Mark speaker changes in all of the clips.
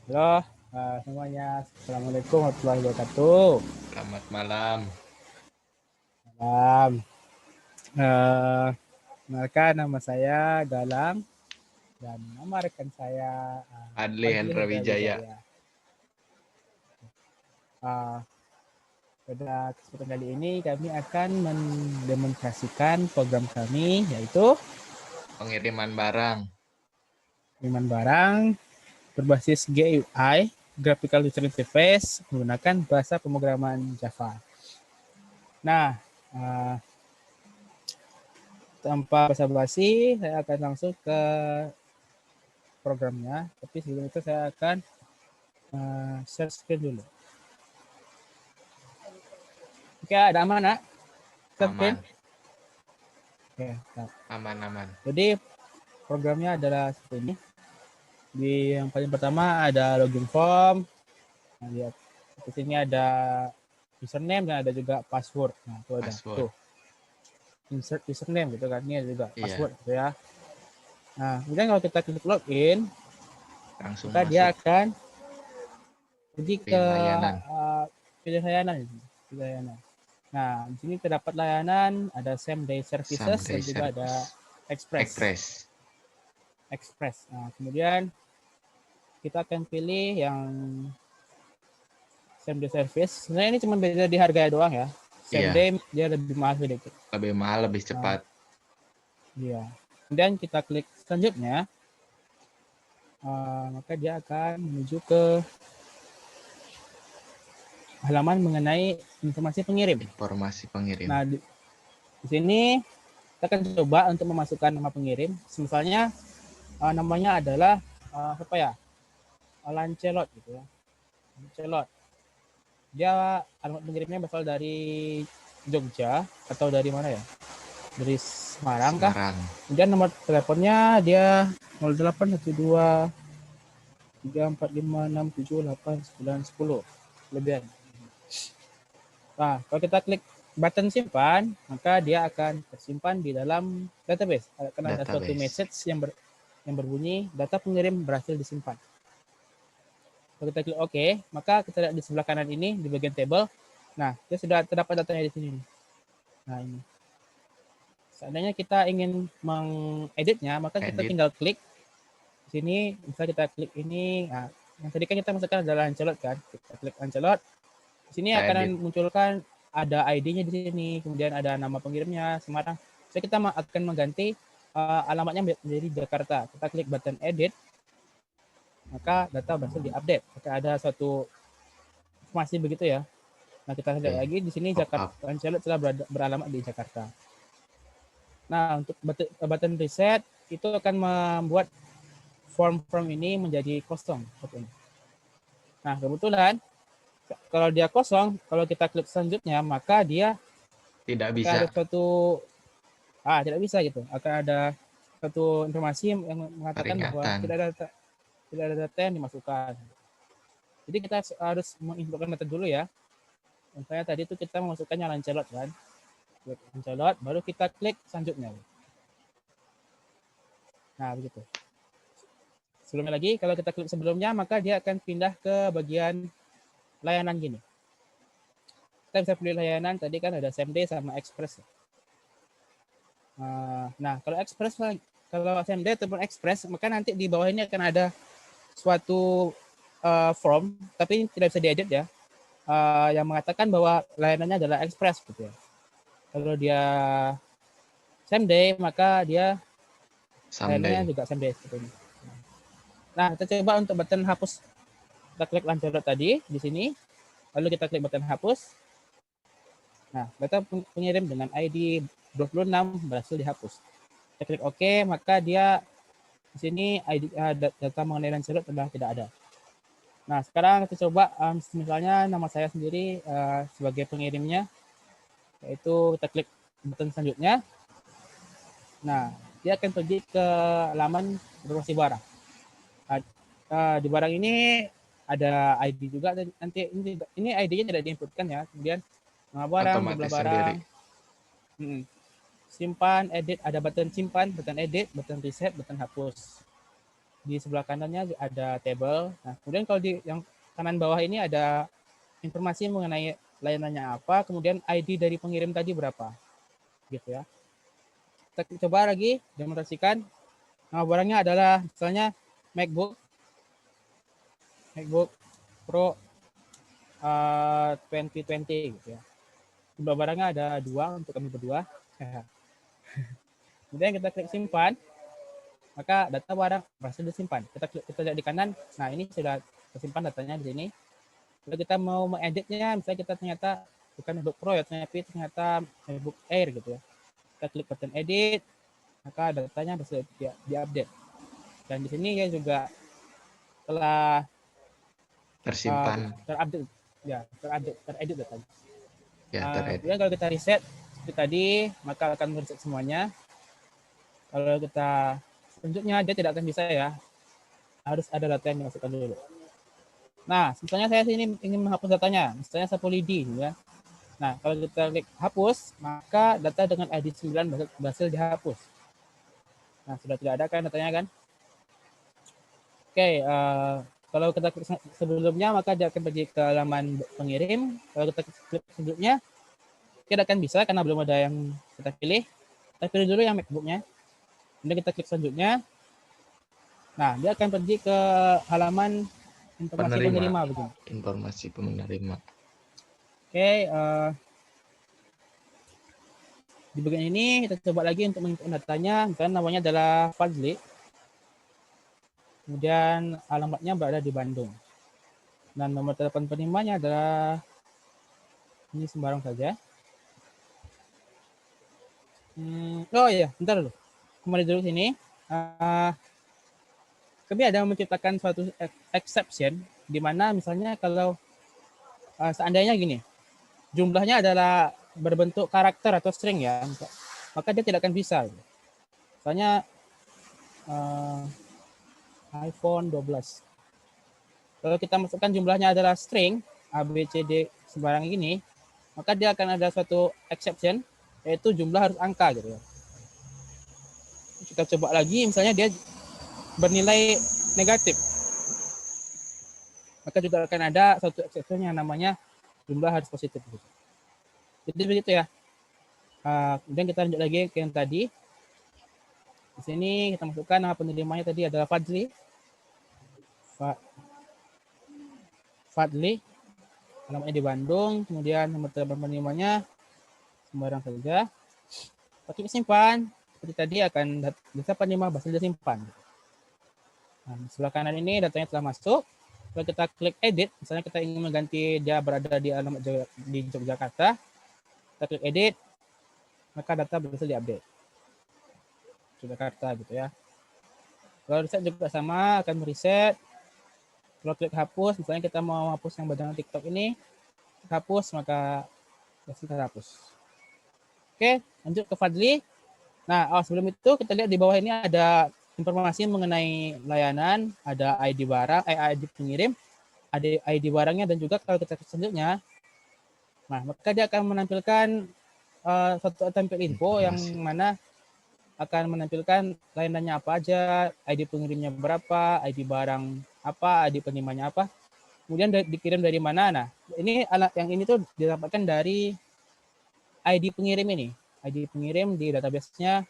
Speaker 1: Halo, semuanya. Assalamualaikum warahmatullahi wabarakatuh.
Speaker 2: Selamat malam.
Speaker 1: Salam. Eh, Kenalkan nama saya Galang dan nama rekan saya
Speaker 2: Adli
Speaker 1: Fadli
Speaker 2: Hendra
Speaker 1: Hendra
Speaker 2: Wijaya.
Speaker 1: Wijaya. Eh, Pada kesempatan kali ini kami akan mendemonstrasikan program kami yaitu
Speaker 2: Pengiriman barang.
Speaker 1: pengiriman barang berbasis GUI (Graphical User Interface) menggunakan bahasa pemrograman Java. Nah, eh, tanpa basa-basi, saya akan langsung ke programnya. Tapi sebelum itu saya akan share screen dulu. Oke, ada aman, nak? Share screen.
Speaker 2: Aman.
Speaker 1: Oke, nah.
Speaker 2: Aman.
Speaker 1: Jadi programnya adalah seperti ini. Di yang paling pertama ada login form. Nah, lihat. Di sini ada username dan ada juga password. Nah, itu ada.
Speaker 2: Password.
Speaker 1: Tuh. Insert username gitu kan. Ini ada juga password
Speaker 2: Iya.
Speaker 1: gitu ya. Nah, kemudian kalau kita klik login,
Speaker 2: Langsung
Speaker 1: maka dia
Speaker 2: masuk.
Speaker 1: akan pergi ke
Speaker 2: Pilih layanan.
Speaker 1: pilih layanan. Pilih layanan. Nah, di sini terdapat layanan, ada same day services dan
Speaker 2: Someday
Speaker 1: juga ada
Speaker 2: service.
Speaker 1: express.
Speaker 2: Express.
Speaker 1: Express. Nah, kemudian kita akan pilih yang same day service. Sebenarnya ini cuma beda di harga doang ya. Same
Speaker 2: Iya.
Speaker 1: day dia lebih mahal sedikit.
Speaker 2: Lebih mahal, lebih
Speaker 1: Nah,
Speaker 2: cepat.
Speaker 1: iya. Kemudian kita klik selanjutnya, maka dia akan menuju ke halaman mengenai informasi pengirim.
Speaker 2: Informasi pengirim.
Speaker 1: Nah, di sini kita akan coba untuk memasukkan nama pengirim. Misalnya namanya adalah apa ya? Lancelot gitu ya. Lancelot. Dia alamat pengirimnya berasal dari Jogja atau dari mana ya? Dari Semarang kah?
Speaker 2: Semarang.
Speaker 1: Kemudian nomor teleponnya dia 0812 345678 910 kelebihan. Nah, kalau kita klik button simpan, maka dia akan tersimpan di dalam database. Akan ada suatu
Speaker 2: Database.
Speaker 1: message yang berbunyi data pengirim berhasil disimpan. Kalau kita klik OK, maka kita lihat di sebelah kanan ini di bagian table. Nah, dia sudah terdapat datanya di sini. Nah, ini. Seandainya kita ingin mengeditnya, maka kita
Speaker 2: Edit.
Speaker 1: tinggal klik di sini. Misalnya kita klik ini. Nah, yang tadi kan kita masukkan adalah Lancelot kan. Kita klik Lancelot. Di sini
Speaker 2: Kita
Speaker 1: akan
Speaker 2: edit.
Speaker 1: munculkan ada ID-nya di sini, kemudian ada nama pengirimnya Semarang. Jadi kita akan mengganti alamatnya menjadi Jakarta. Kita klik button edit, maka data berhasil diupdate. Maka ada suatu informasi begitu ya. Nah, kita lihat lagi di sini Jakarta Lancelot telah beralamat di Jakarta. Nah, untuk button reset itu akan membuat form ini menjadi kosong seperti ini. Nah, kebetulan kalau dia kosong, kalau kita klik selanjutnya, maka dia
Speaker 2: tidak
Speaker 1: akan
Speaker 2: bisa.
Speaker 1: ada suatu tidak bisa gitu. Akan ada satu informasi yang mengatakan bahwa tidak ada data yang dimasukkan. Jadi kita harus menginputkan data dulu ya. Misalnya tadi itu kita memasukkannya Lancelot kan. Klik Lancelot, baru kita klik selanjutnya. Nah, begitu. Sebelumnya lagi, kalau kita klik sebelumnya, maka dia akan pindah ke bagian layanan gini. Kita bisa pilih layanan, tadi kan ada same day sama express. Nah, kalau express, kalau same day ataupun express, maka nanti di bawah ini akan ada suatu form, tapi tidak bisa diedit ya, yang mengatakan bahwa layanannya adalah express gitu ya. Kalau dia same day, maka dia layanannya juga same day seperti ini. Nah, kita coba untuk button hapus. Kita klik Lancelot tadi di sini, lalu kita klik button hapus. Nah, data pengirim dengan ID 26 berhasil dihapus. Kita klik OK, maka dia di sini ID, data mengenai Lancelot sudah tidak ada. Nah, sekarang kita coba misalnya nama saya sendiri sebagai pengirimnya, yaitu kita klik button selanjutnya. Nah, dia akan pergi ke halaman informasi barang. Di barang ini ada ID juga, dan nanti ini ID-nya tidak diinputkan ya. Kemudian nama barang, jumlah barang, simpan, edit, ada button simpan, button edit, button reset, button hapus. Di sebelah kanannya ada table. Nah, kemudian kalau di yang kanan bawah ini ada informasi mengenai layanannya apa, kemudian ID dari pengirim tadi berapa, gitu ya. Kita coba lagi demonstrasikan. Nama barangnya adalah misalnya MacBook Pro 2020 gitu ya. Jumlah barangnya ada 2 untuk kami berdua. Kemudian kita klik simpan, maka data barang berhasil disimpan. Kita lihat di kanan, nah ini sudah tersimpan datanya di sini. Kalau kita mau mengeditnya, misalnya kita ternyata bukan MacBook Pro ya, tapi ternyata MacBook Air gitu ya. Kita klik button edit, maka datanya bisa diupdate. Dan di sini ya juga telah
Speaker 2: Tersimpan.
Speaker 1: terupdate, ya teredit datanya.
Speaker 2: Ya, teredit.
Speaker 1: Kemudian kalau kita reset seperti tadi, maka akan mereset semuanya. Kalau kita selanjutnya dia tidak akan bisa ya, harus ada data yang dimasukkan dulu. Nah, misalnya saya sini ingin menghapus datanya, misalnya Sapolidi ya. Nah, kalau kita klik hapus, maka data dengan ID 9 berhasil dihapus. Nah, sudah tidak ada kan datanya kan? Oke, kalau kita klik sebelumnya, maka dia akan pergi ke halaman pengirim. Kalau kita klik selanjutnya, tidak akan bisa karena belum ada yang kita pilih. Kita pilih dulu yang MacBook-nya. Kemudian kita klik selanjutnya. Nah, dia akan pergi ke halaman informasi penerima begini.
Speaker 2: Informasi penerima.
Speaker 1: Oke, di bagian ini kita coba lagi untuk menginput datanya. Misalnya namanya adalah Fadli. Kemudian alamatnya berada di Bandung. Dan nomor telepon penerimanya adalah ini sembarang saja. Oh iya, bentar dulu. Kembali dulu sini. Kami ada menciptakan suatu exception di mana misalnya kalau seandainya gini, jumlahnya adalah berbentuk karakter atau string ya, maka dia tidak akan bisa. Misalnya iPhone 12. Kalau kita masukkan jumlahnya adalah string A, B, C, D sembarang ini, maka dia akan ada suatu exception, yaitu jumlah harus angka gitu ya. Kita coba lagi, misalnya dia bernilai negatif, maka juga akan ada suatu exception yang namanya jumlah harus positif. Gitu. Jadi begitu ya. Kemudian kita lanjut lagi ke yang tadi. Di sini kita masukkan nama penerimanya tadi adalah Fadli. Fadli, alamatnya di Bandung, kemudian nomor telepon penerimanya sembarang saja. Klik simpan, seperti tadi akan data penerima berhasil disimpan. Nah, di sebelah kanan ini datanya telah masuk. Kalau kita klik edit, misalnya kita ingin mengganti dia berada di alamat di Yogyakarta, kita klik edit, maka data berhasil diupdate. Yogyakarta gitu ya. Kalau reset juga sama, akan mereset. Kalau klik hapus, misalnya kita mau hapus yang badangan TikTok ini, hapus, maka berhasil terhapus. Oke, lanjut ke Fadli. Nah, sebelum itu kita lihat di bawah ini ada informasi mengenai layanan, ada ID barang, ID pengirim, ada ID barangnya, dan juga kalau kita selanjutnya, nah maka dia akan menampilkan suatu template info yang mana akan menampilkan layanannya apa aja, ID pengirimnya berapa, ID barang apa, ID penerimanya apa, kemudian dikirim dari mana. Nah, ini yang ini tuh didapatkan dari ID pengirim ini. ID pengirim di database-nya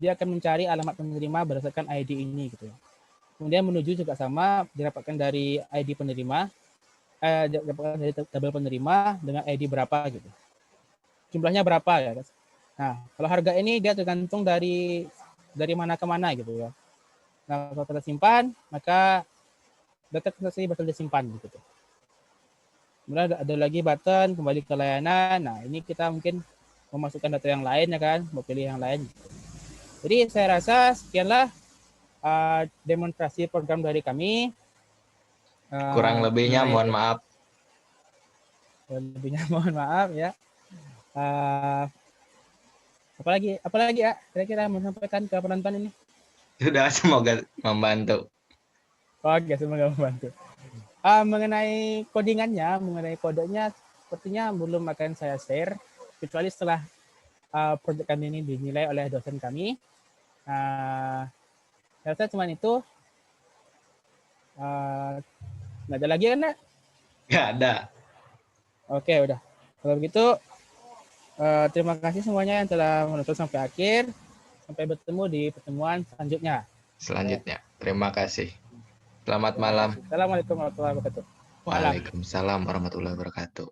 Speaker 1: dia akan mencari alamat penerima berdasarkan ID ini gitu. Kemudian menuju juga sama didapatkan dari ID penerima, didapatkan dari tabel penerima dengan ID berapa gitu. Jumlahnya berapa ya. Nah, kalau harga ini dia tergantung dari mana ke mana gitu ya. Nah, kalau kita simpan, maka data transaksi bakal disimpan gitu. Kemudian ada lagi button kembali ke layanan. Nah, ini kita mungkin memasukkan data yang lain ya kan, mau pilih yang lain. Jadi saya rasa sekianlah demonstrasi program dari kami.
Speaker 2: Kurang lebihnya mohon maaf.
Speaker 1: Kurang lebihnya mohon maaf ya. Apalagi ya kira-kira mau sampaikan ke penonton ini?
Speaker 2: Sudah, semoga membantu.
Speaker 1: Oke, semoga membantu. Mengenai codingannya, mengenai kodenya, sepertinya belum akan saya share, kecuali setelah proyek kami ini dinilai oleh dosen kami. Saya rasa cuma itu. Nggak ada lagi kan, Nak?
Speaker 2: Nggak ada.
Speaker 1: Oke, udah. Kalau begitu, terima kasih semuanya yang telah menonton sampai akhir. Sampai bertemu di pertemuan selanjutnya.
Speaker 2: Selanjutnya, terima kasih. Selamat malam.
Speaker 1: Assalamualaikum warahmatullahi wabarakatuh. Malam.
Speaker 2: Waalaikumsalam warahmatullahi wabarakatuh.